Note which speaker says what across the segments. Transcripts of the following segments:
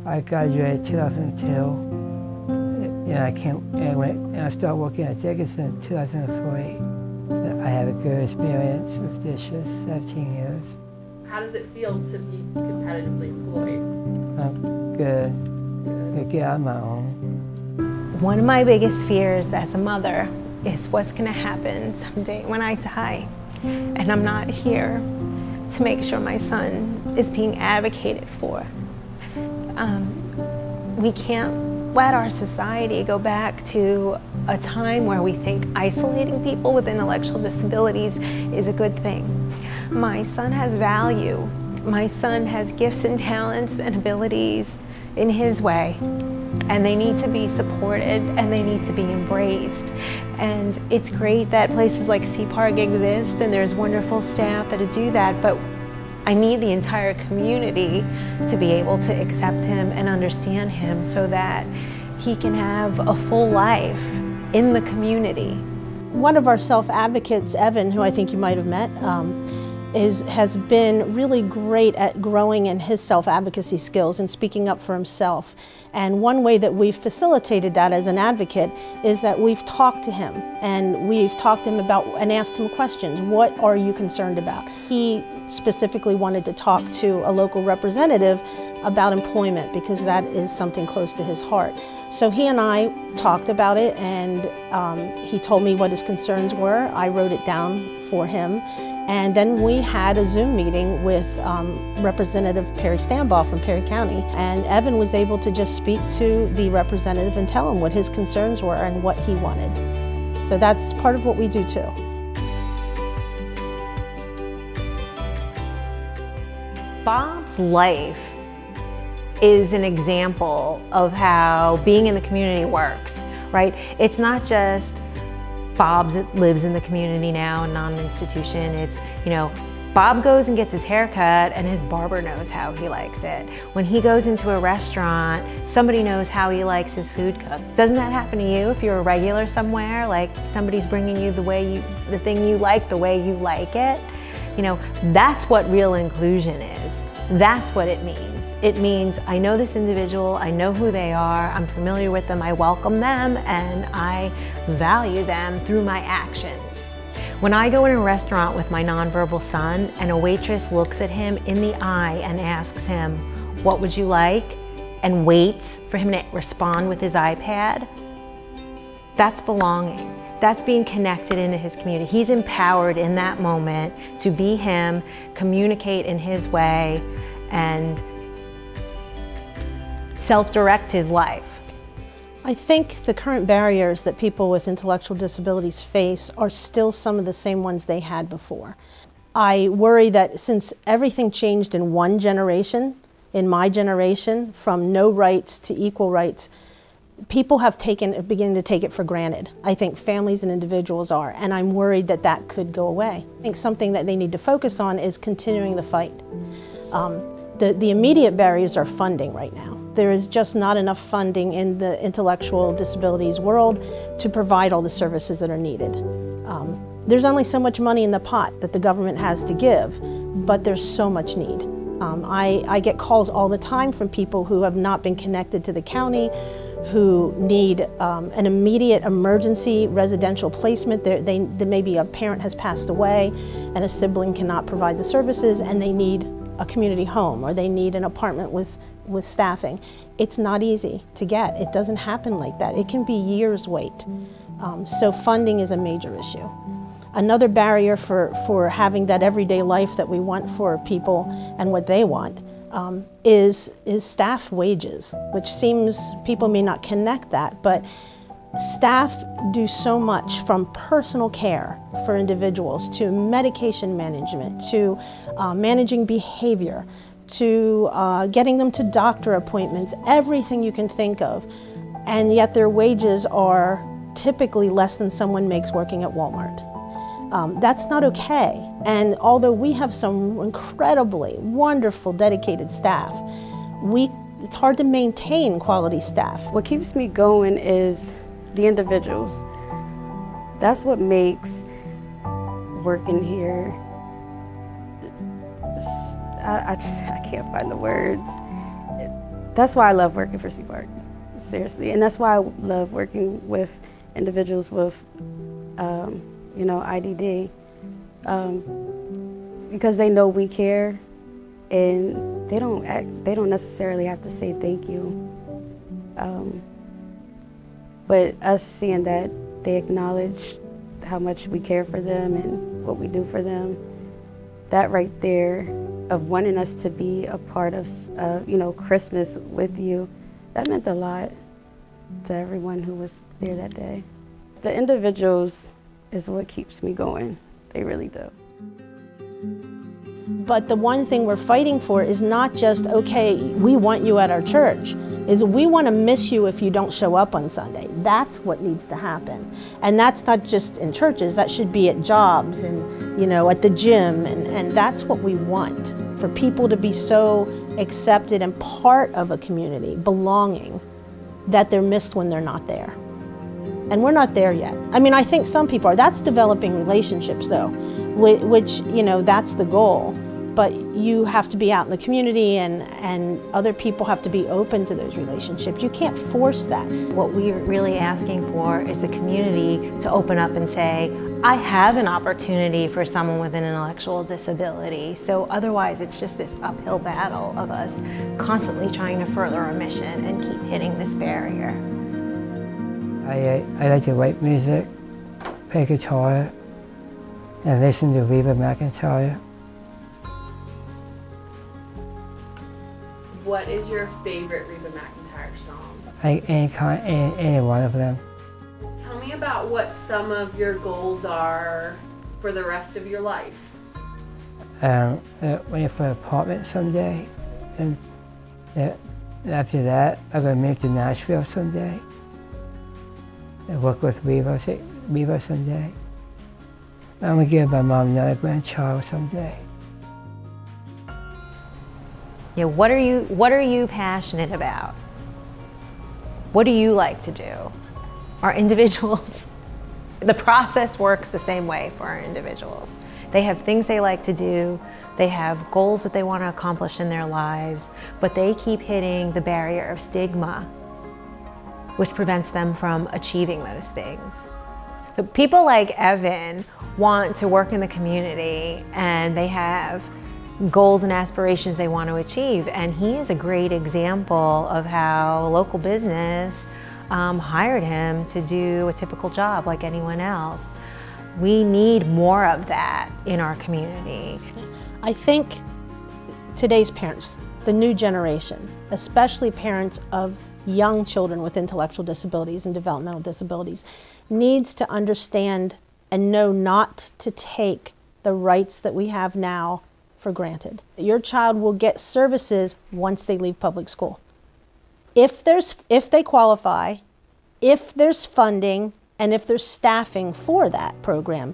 Speaker 1: I graduated 2002, and I started working at Dickinson in 2003. I had a good experience with dishes, 17 years.
Speaker 2: How does it feel to be competitively employed?
Speaker 1: Good. I get out on my own.
Speaker 3: One of my biggest fears as a mother is what's going to happen someday when I die. And I'm not here to make sure my son is being advocated for. We can't let our society go back to a time where we think isolating people with intellectual disabilities is a good thing. My son has value. My son has gifts and talents and abilities in his way, and they need to be supported and they need to be embraced. And it's great that places like CPARG exist and there's wonderful staff that do that, but I need the entire community to be able to accept him and understand him so that he can have a full life in the community.
Speaker 4: One of our self-advocates, Evan, who I think you might have met, has been really great at growing in his self-advocacy skills and speaking up for himself. And one way that we've facilitated that as an advocate is that we've talked to him and we've talked to him about and asked him questions. What are you concerned about? He specifically wanted to talk to a local representative about employment because that is something close to his heart. So he and I talked about it, and he told me what his concerns were. I wrote it down for him. And then we had a Zoom meeting with Representative Perry Stambaugh from Perry County. And Evan was able to just speak to the representative and tell him what his concerns were and what he wanted. So that's part of what we do too.
Speaker 3: Bob's life is an example of how being in the community works, right? It's not just Bob lives in the community now, a non-institution. It's, you know, Bob goes and gets his hair cut and his barber knows how he likes it. When he goes into a restaurant, somebody knows how he likes his food cooked. Doesn't that happen to you if you're a regular somewhere? Like somebody's bringing you the thing you like, the way you like it? You know, that's what real inclusion is. That's what it means. It means I know this individual, I know who they are, I'm familiar with them, I welcome them, and I value them through my actions. When I go in a restaurant with my nonverbal son and a waitress looks at him in the eye and asks him, "What would you like?" and waits for him to respond with his iPad, that's belonging. That's being connected into his community. He's empowered in that moment to be him, communicate in his way, and self-direct his life.
Speaker 4: I think the current barriers that people with intellectual disabilities face are still some of the same ones they had before. I worry that since everything changed in one generation, in my generation, from no rights to equal rights, people have beginning to take it for granted. I think families and individuals are, and I'm worried that that could go away. I think something that they need to focus on is continuing the fight. The immediate barriers are funding right now. There is just not enough funding in the intellectual disabilities world to provide all the services that are needed. There's only so much money in the pot that the government has to give, but there's so much need. I get calls all the time from people who have not been connected to the county, who need an immediate emergency residential placement. Maybe a parent has passed away and a sibling cannot provide the services and they need a community home or they need an apartment with staffing. It's not easy to get. It doesn't happen like that. It can be years wait. So funding is a major issue. Another barrier for having that everyday life that we want for people and what they want is staff wages, which seems people may not connect that, but staff do so much, from personal care for individuals to medication management to managing behavior to getting them to doctor appointments, everything you can think of, and yet their wages are typically less than someone makes working at Walmart. That's not okay. And although we have some incredibly wonderful, dedicated staff, it's hard to maintain quality staff.
Speaker 5: What keeps me going is the individuals. That's what makes working here, I can't find the words. That's why I love working for C-Park, seriously. And that's why I love working with individuals with, you know, IDD, because they know we care, and they don't necessarily have to say thank you. But us seeing that they acknowledge how much we care for them and what we do for them, that right there of wanting us to be a part of, you know, Christmas with you, that meant a lot to everyone who was there that day. The individuals is what keeps me going. They really do.
Speaker 4: But the one thing we're fighting for is not just, okay, we want you at our church, is we want to miss you if you don't show up on Sunday. That's what needs to happen. And that's not just in churches, that should be at jobs and, you know, at the gym, and that's what we want, for people to be so accepted and part of a community, belonging, that they're missed when they're not there. And we're not there yet. I mean, I think some people are. That's developing relationships though, which, you know, that's the goal. But you have to be out in the community, and other people have to be open to those relationships. You can't force that.
Speaker 3: What we're really asking for is the community to open up and say, I have an opportunity for someone with an intellectual disability. So otherwise it's just this uphill battle of us constantly trying to further our mission and keep hitting this barrier.
Speaker 1: I like to write music, play guitar, and listen to Reba McEntire.
Speaker 2: What is your favorite Reba McEntire song?
Speaker 1: Any one of them.
Speaker 2: Tell me about what some of your goals are for the rest of your life.
Speaker 1: Waiting for an apartment someday, and after that, I'm going to move to Nashville someday, and work with Reba someday. I'm going to give my mom another grandchild someday.
Speaker 3: You know, what are you passionate about? What do you like to do? Our individuals, the process works the same way for our individuals. They have things they like to do, they have goals that they want to accomplish in their lives, but they keep hitting the barrier of stigma, which prevents them from achieving those things. So people like Evan want to work in the community, and they have goals and aspirations they want to achieve, and he is a great example of how local business hired him to do a typical job like anyone else. We need more of that in our community.
Speaker 4: I think today's parents, the new generation, especially parents of young children with intellectual disabilities and developmental disabilities, needs to understand and know not to take the rights that we have now for granted. Your child will get services once they leave public school. If they qualify, if there's funding, and if there's staffing for that program,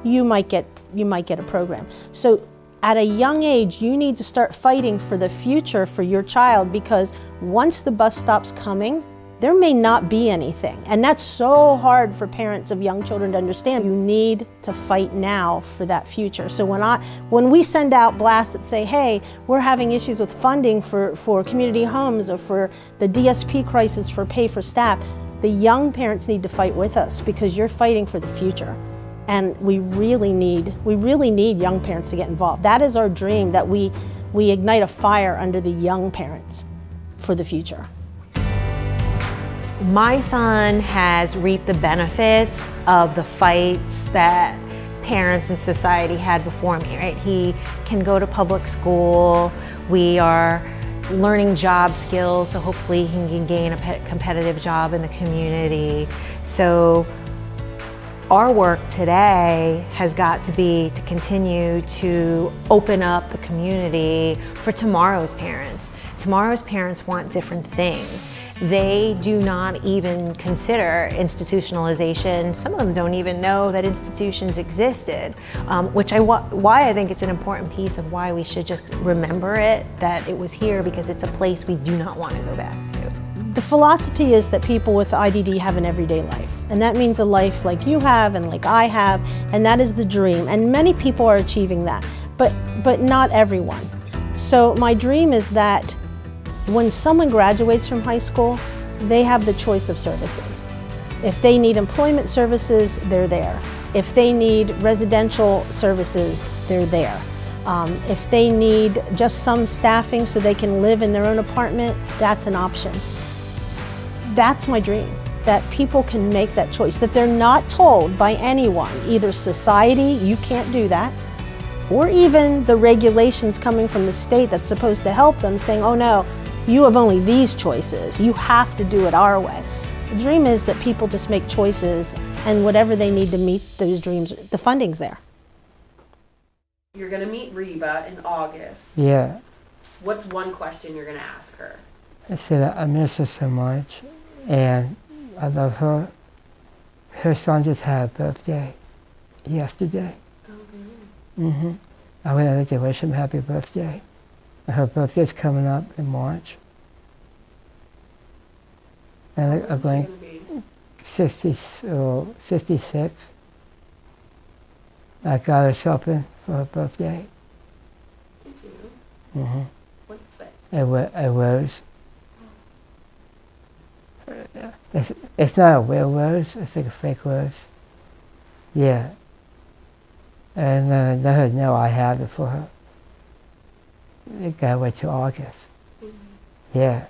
Speaker 4: you might get a program. So at a young age, you need to start fighting for the future for your child, because once the bus stops coming, there may not be anything. And that's so hard for parents of young children to understand. You need to fight now for that future. So when we send out blasts that say, hey, we're having issues with funding for community homes or for the DSP crisis for pay for staff, the young parents need to fight with us, because you're fighting for the future. And we really need young parents to get involved. That is our dream, that we ignite a fire under the young parents for the future.
Speaker 3: My son has reaped the benefits of the fights that parents and society had before me, right? He can go to public school. We are learning job skills, so hopefully he can gain a competitive job in the community. So our work today has got to be to continue to open up the community for tomorrow's parents. Tomorrow's parents want different things. They do not even consider institutionalization. Some of them don't even know that institutions existed, why I think it's an important piece of why we should just remember it, that it was here, because it's a place we do not want to go back to.
Speaker 4: The philosophy is that people with IDD have an everyday life, and that means a life like you have and like I have, and that is the dream, and many people are achieving that, but not everyone. So my dream is that When someone graduates from high school, they have the choice of services. If they need employment services, they're there. If they need residential services, they're there. If they need just some staffing so they can live in their own apartment, that's an option. That's my dream, that people can make that choice, that they're not told by anyone, either society, you can't do that, or even the regulations coming from the state that's supposed to help them saying, oh no, you have only these choices, you have to do it our way. The dream is that people just make choices, and whatever they need to meet those dreams, the funding's there.
Speaker 2: You're going to meet Reba in August.
Speaker 1: Yeah.
Speaker 2: What's one question you're going to ask her?
Speaker 1: I said I miss her so much, and I love her. Her son just had a birthday yesterday.
Speaker 2: Oh, really?
Speaker 1: I went to wish him happy birthday. And her birthday's coming up in March. And I'm going 66. I got her shopping for her birthday.
Speaker 2: Did you? What is it?
Speaker 1: A rose. It's not a real rose, it's like a fake rose. Yeah. And let her know I have it for her. It got away till August. Yeah.